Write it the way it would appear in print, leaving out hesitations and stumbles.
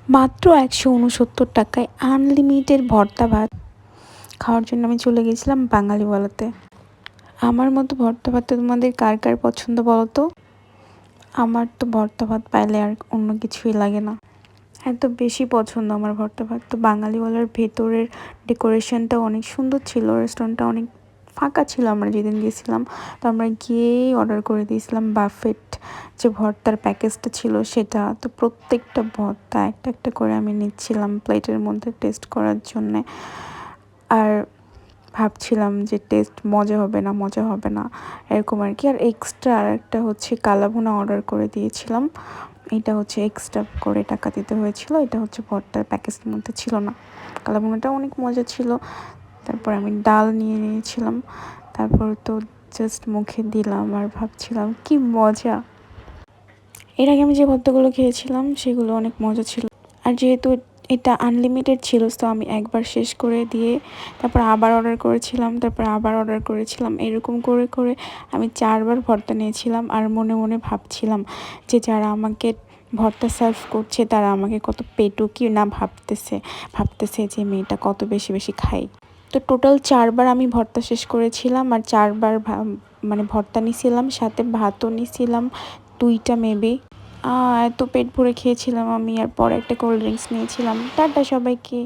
মাত্র ১৬৯ টাকায় আনলিমিটেড ভর্তা ভাত খাওয়ার জন্য আমি চলে গেছিলাম বাঙালিওয়ালাতে। আমার মতো ভর্তা ভাত তোমাদের কার কার পছন্দ বলো তো? আমার তো ভর্তা ভাত পাইলে আর অন্য কিছুই লাগে না, এত বেশি পছন্দ আমার ভর্তা ভাত। তো বাঙালিওয়ালার ভেতরের ডেকোরেশনটা অনেক সুন্দর ছিল, রেস্টুরেন্টটা অনেক ফাঁকা ছিল আমরা যেদিন গেছিলাম। তো আমরা গিয়েই অর্ডার করে দিয়েছিলাম বাফেট, যে ভর্তার প্যাকেজটা ছিল সেটা। তো প্রত্যেকটা ভর্তা একটা একটা করে আমি নিচ্ছিলাম প্লেটের মধ্যে টেস্ট করার জন্যে। আর ভাবছিলাম যে টেস্ট মজা হবে না মজা হবে না এরকম আর কি। আর এক্সট্রা আর একটা হচ্ছে কালাভুনা অর্ডার করে দিয়েছিলাম, এটা হচ্ছে এক্সট্রা করে টাকা দিতে হয়েছিল, এটা হচ্ছে ভর্তার প্যাকেজের মধ্যে ছিল না। কালাভুনাটা অনেক মজা ছিল। তারপর আমি ডাল নিয়ে নিয়েছিলাম, তারপর তো জাস্ট মুখে দিলাম আর ভাবছিলাম কি মজা। এর আগে আমি যে ভর্তাগুলো খেয়েছিলাম সেগুলো অনেক মজা ছিল। আর যেহেতু এটা আনলিমিটেড ছিল, তো আমি একবার শেষ করে দিয়ে তারপর আবার অর্ডার করেছিলাম, তারপর আবার অর্ডার করেছিলাম, এরকম করে করে আমি 4বার ভর্তা নিয়েছিলাম। আর মনে মনে ভাবছিলাম যে যারা আমাকে ভর্তা সার্ভ করছে তারা আমাকে কত পেটুকি না ভাবতেছে যে মেয়েটা কত বেশি বেশি খায়। তো টোটাল 4বার আমি ভর্তা শেষ করেছিলাম, আর 4বার মানে ভর্তা নিয়েছিলাম, সাথে ভাতও নিয়েছিলাম 2টা মেবি। এত পেট ভরে খেয়েছিলাম আমি। আর পরে একটা কোল্ড ড্রিঙ্কস নিয়েছিলাম। টাটা সবাইকে।